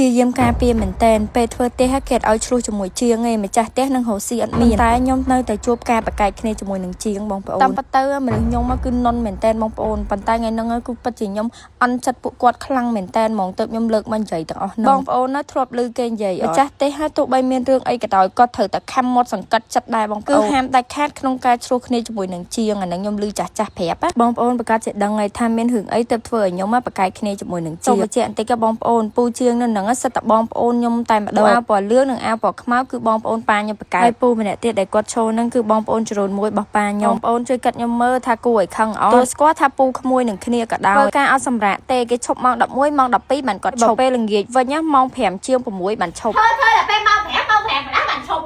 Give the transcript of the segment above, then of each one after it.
ជាយាមការពារមែនតែនពេលធ្វើទេហគេឲ្យឆ្លោះជាមួយជាងឯងម្ចាស់ទេនឹងរស់ស៊ីអត់មានតែខ្ញុំនៅតែជួបការបកែកគ្នាជាមួយនឹងជាងបងប្អូនតាមពិតទៅមនុស្សខ្ញុំគឺនន់មែនតែនបងប្អូនប៉ុន្តែថ្ងៃហ្នឹងគឺពិតជាខ្ញុំអន់ចិត្តពួកគាត់ខ្លាំងមែនតែនហ្មងទៅខ្ញុំលើកមកនិយាយទាំងអស់ហ្នឹងបងប្អូនណាធ្លាប់ឮគេនិយាយម្ចាស់ទេហើយទោះបីមានរឿងអីក៏ដោយគាត់ត្រូវតែខំមាត់សង្កត់ចិត្តដែរបងប្អូនគឺហាមដាច់ខាតក្នុងការឆ្លោះគ្នាជាមួយនឹងជាងអាហ្នឹងខ្ញុំឮចាស់ប្រាប់បងប្អូនប្រកាសជាដឹងហើយថាមានរឿងអីទៅធ្វើឲ្យខ្ញុំបកែកគ្នាជាមួយនឹងជាងបញ្ជាក់បន្តិចក៏បងប្អូនពូជាងនៅហ្នឹងសិតតែបងប្អូនខ្ញុំតែម្ដងអាវពណ៌លឿងនិងអាវពណ៌ខ្មៅគឺបងប្អូនប៉ាខ្ញុំបកែហើយពូម្នាក់ទៀតដែលគាត់ឈរហ្នឹងគឺបងប្អូនជ្រូនមួយរបស់ប៉ាខ្ញុំបងប្អូនជួយកាត់ខ្ញុំមើលថាគួរឲ្យខឹងអត់ទោះស្គាល់ថាពូក្មួយនឹងគ្នាក៏ដោយធ្វើការអត់សម្រាប់ទេគេឈប់ម៉ោង11ម៉ោង12បានគាត់ឈប់ពេលល្ងាចវិញណាម៉ោង5ជាង6បានឈប់ធ្វើតែពេលម៉ោង5ម៉ោង5បណ្ដាបានឈប់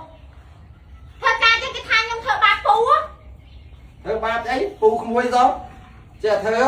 ធ្វើការចឹងគេថាខ្ញុំធ្វើបាបពូធ្វើបាបអីពូក្មួយសោះចេះធ្វើ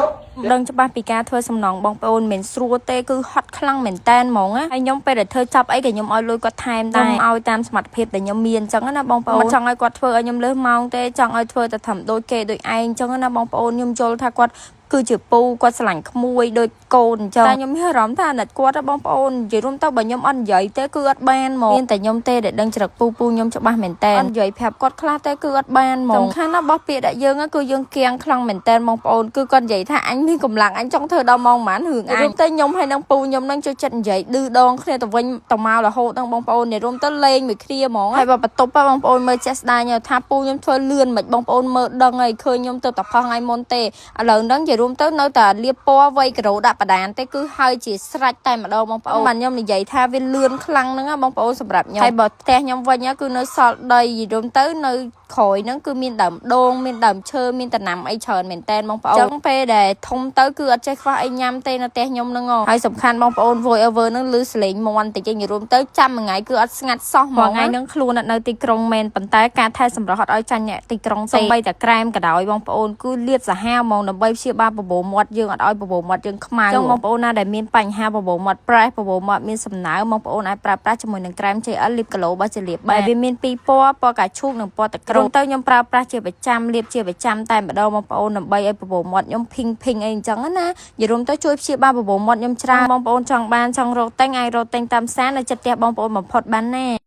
ដឹងច្បាស់ពីការធ្វើសំណងបងប្អូនមិនស្រួលទេគឺហត់ខ្លាំងមែនតែនហ្មងណាហើយខ្ញុំពេលដែលធ្វើចាប់អីក៏ខ្ញុំឲ្យលុយគាត់ថែមដែរឲ្យតាមសមត្ថភាពដែលខ្ញុំមានអញ្ចឹងណាបងប្អូនមិនចង់ឲ្យគាត់ធ្វើឲ្យខ្ញុំលើសម៉ោងទេចង់ឲ្យធ្វើតែធ្វើដូចគេដូចឯងអញ្ចឹងណាបងប្អូនខ្ញុំយល់ថាគាត់គឺជាពូគាត់ស្រឡាញ់ក្មួយដូចកូនអញ្ចឹងតែខ្ញុំមានអារម្មណ៍ថាអាណិតគាត់បងប្អូននិយាយរួមទៅបើខ្ញុំអត់និយាយទេគឺអត់បានហ្មងមានតែខ្ញុំទេដែលដឹងច្រឹកពូខ្ញុំច្បាស់មែនតើអត់និយាយប្រាប់គាត់ខ្លះទេគឺអត់បានហ្មងសំខាន់ណាស់បោះពាក្យដាក់យើងគឺយើងគៀងខ្លាំងមែនតើបងប្អូនគឺគាត់និយាយថាអញមានកម្លាំងអញចង់ធ្វើដល់ម៉ោងប៉ុន្មានរឿងអញរួមទៅខ្ញុំហើយនឹងពូខ្ញុំនឹងចូលចិត្តនិយាយឌឺដងគ្នាទៅវិញទៅមករហូតដល់បងប្អូននិយាយរួមទៅលេងមួយគ្នាហ្មងហើយបើបន្ទប់បងប្អូនមើលចេះស្ដាយថាពូខ្ញុំធ្វើលឿនមិនបងប្អូនមើលដឹងហើយឃើញខ្ញុំទៅតែផុសថ្ងៃមុនទេឥឡូវហ្នឹងនិយាយរួមទៅនៅតែលាបពណ៌វៃក្រូដាក់បដានទេគឺហើយជាស្រេចតែម្ដងបងប្អូនបានខ្ញុំនិយាយថាវាលឿនខ្លាំងហ្នឹងបងប្អូនសម្រាប់ខ្ញុំហើយបើផ្ទះខ្ញុំវិញគឺនៅសល់ដីយំទៅនៅក្រោយហ្នឹងគឺមានដើមដូងមានដើមឈើមានដំណាំអីច្រើនមែនតែនបងប្អូនអញ្ចឹងពេលដែលធំទៅគឺអត់ចេះខ្វះអីញ៉ាំទេនៅផ្ទះខ្ញុំហ្នឹងហើយសំខាន់បងប្អូន voice over ហ្នឹងឮសលេងមន់តិចនិយាយរួមទៅចាំមួយថ្ងៃគឺអត់ស្ងាត់សោះហ្មងថ្ងៃហ្នឹងខ្លួនអត់នៅទីក្រុងមែនប៉ុន្តែការថែសម្រស់អត់ឲ្យចាញ់អ្នកទីក្រុងទេសូម្បីតែក្រែមក៏ដោយបងប្អូនគឺលាតសាហាវហ្មងដើម្បីព្យាបាលបបោមាត់យើងអត់ឲ្យបបោមាត់យើងខ្មៅចឹងបងប្អូនណាដែលមានបញ្ហាបបោមាត់ប្រេះបបោមាត់មានសំណើមបងប្អូនអាចប្រើប្រាស់ជាមួយនឹងក្រែម JL Lip Glow របស់ជាលាបបែបវាមានពីរពណ៌ពណ៌កាឈូកនិងពណ៌ទឹកក្រូចទៅខ្ញុំប្រើប្រាស់ជាប្រចាំលាបជាប្រចាំតែម្ដងបងប្អូនដើម្បីឲ្យបបោមាត់ខ្ញុំភីងអីអញ្ចឹងណាយល់រួមទៅជួយព្យាបាលបបោមាត់ខ្ញុំច្រើនបងប្អូនចង់បានចង់រកទិញអាចរកទិញតាមផ្សារនៅចិត្តផ្ទះបងប្អូនបំផុតបានណា